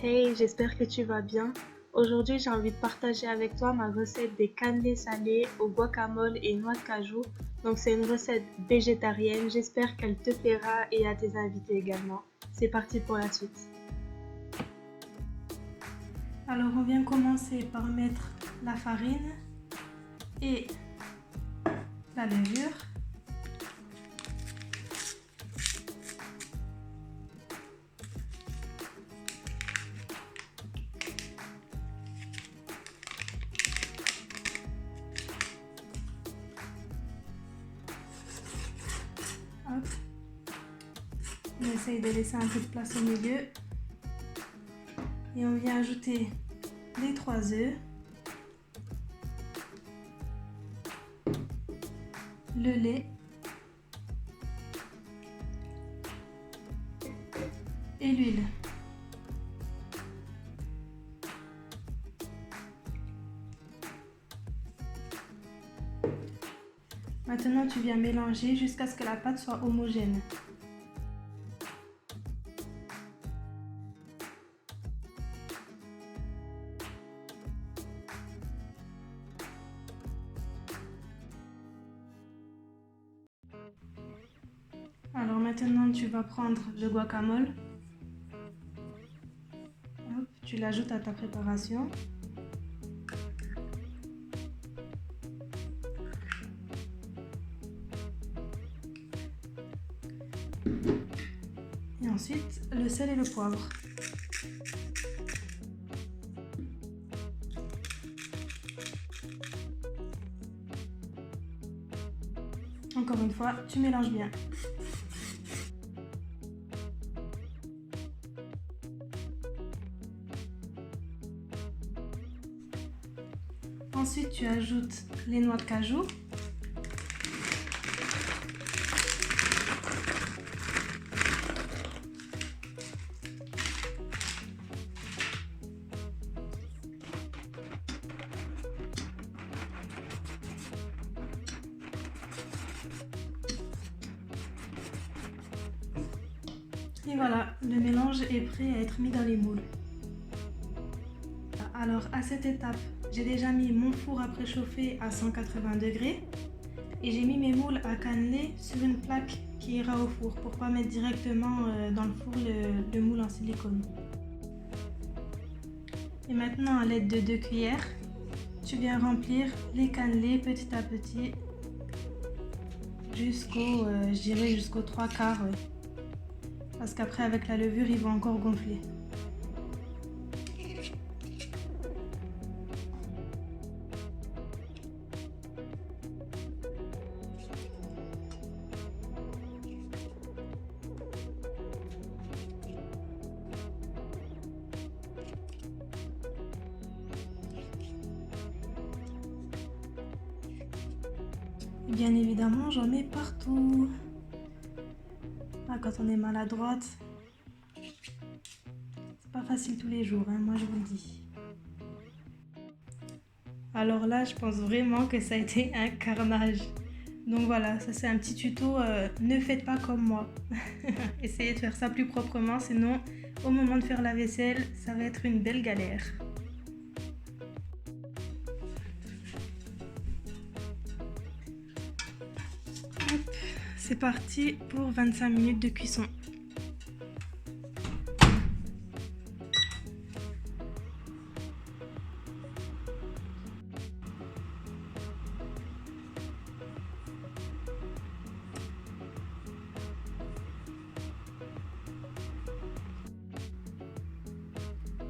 Hey, j'espère que tu vas bien. Aujourd'hui, j'ai envie de partager avec toi ma recette des cannelés salés au guacamole et noix de cajou. Donc, c'est une recette végétarienne. J'espère qu'elle te plaira et à tes invités également. C'est parti pour la suite. Alors, on vient commencer par mettre la farine et la levure. Hop. On essaye de laisser un peu de place au milieu. Et on vient ajouter les 3 œufs, le lait et l'huile. Maintenant, tu viens mélanger jusqu'à ce que la pâte soit homogène. Alors maintenant, tu vas prendre le guacamole. Hop, tu l'ajoutes à ta préparation. Et ensuite, le sel et le poivre. Encore une fois, tu mélanges bien. Ensuite, tu ajoutes les noix de cajou. Et voilà, le mélange est prêt à être mis dans les moules. Alors à cette étape, j'ai déjà mis mon four à préchauffer à 180 degrés et j'ai mis mes moules à cannelés sur une plaque qui ira au four pour pas mettre directement dans le four le moule en silicone. Et maintenant, à l'aide de 2 cuillères, tu viens remplir les cannelés petit à petit jusqu'au, je dirais jusqu'aux 3/4. Parce qu'après, avec la levure, ils vont encore gonfler. Bien évidemment, j'en mets partout. Ah, quand on est maladroite, c'est pas facile tous les jours, hein, moi je vous le dis. Alors là, je pense vraiment que ça a été un carnage. Donc voilà, ça c'est un petit tuto, ne faites pas comme moi. Essayez de faire ça plus proprement, sinon au moment de faire la vaisselle, ça va être une belle galère. C'est parti pour 25 minutes de cuisson.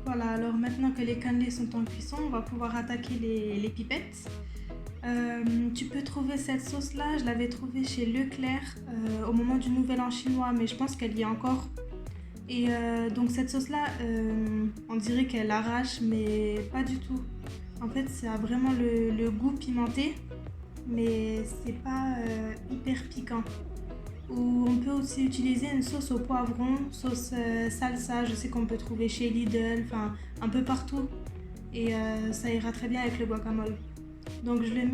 Voilà, alors maintenant que les cannelés sont en cuisson, on va pouvoir attaquer les pipettes. Tu peux trouver cette sauce là, je l'avais trouvée chez Leclerc au moment du Nouvel An chinois, mais je pense qu'elle y est encore. Et donc cette sauce là, on dirait qu'elle arrache, mais pas du tout. En fait, ça a vraiment le goût pimenté, mais c'est pas hyper piquant. Ou on peut aussi utiliser une sauce au poivron, sauce salsa, je sais qu'on peut trouver chez Lidl, enfin un peu partout. Et ça ira très bien avec le guacamole. Donc je la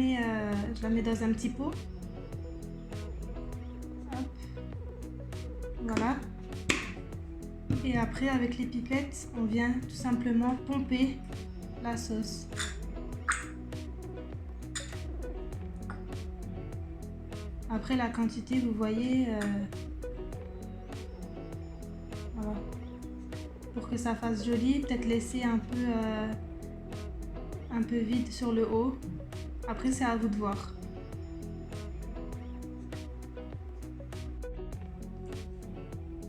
mets dans un petit pot. Hop. Voilà. Et après, avec les pipettes, on vient tout simplement pomper la sauce. Après, la quantité, vous voyez, voilà. Pour que ça fasse joli, peut-être laisser un peu vide sur le haut. Après, c'est à vous de voir.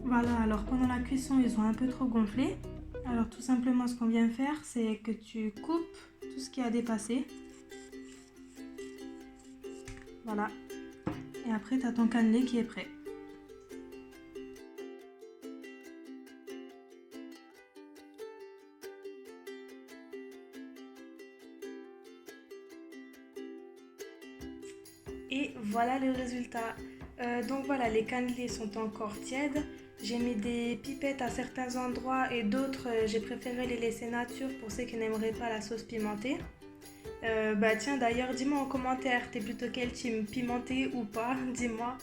Voilà, alors pendant la cuisson, ils ont un peu trop gonflé. Alors tout simplement, ce qu'on vient faire, c'est que tu coupes tout ce qui a dépassé. Voilà. Et après, tu as ton cannelé qui est prêt. Et voilà le résultat. Donc voilà, les cannelés sont encore tièdes. J'ai mis des pipettes à certains endroits et d'autres, j'ai préféré les laisser nature pour ceux qui n'aimeraient pas la sauce pimentée. Bah tiens, d'ailleurs, dis-moi en commentaire, t'es plutôt quel team, pimenté ou pas, dis-moi.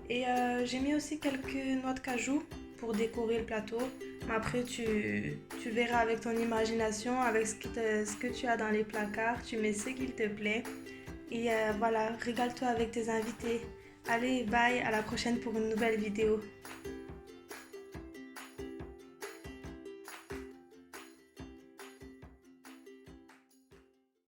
Et j'ai mis aussi quelques noix de cajou pour décorer le plateau. Mais après, tu verras avec ton imagination, avec ce que tu as dans les placards, tu mets ce qu'il te plaît. Et voilà, régale-toi avec tes invités. Allez, bye, à la prochaine pour une nouvelle vidéo.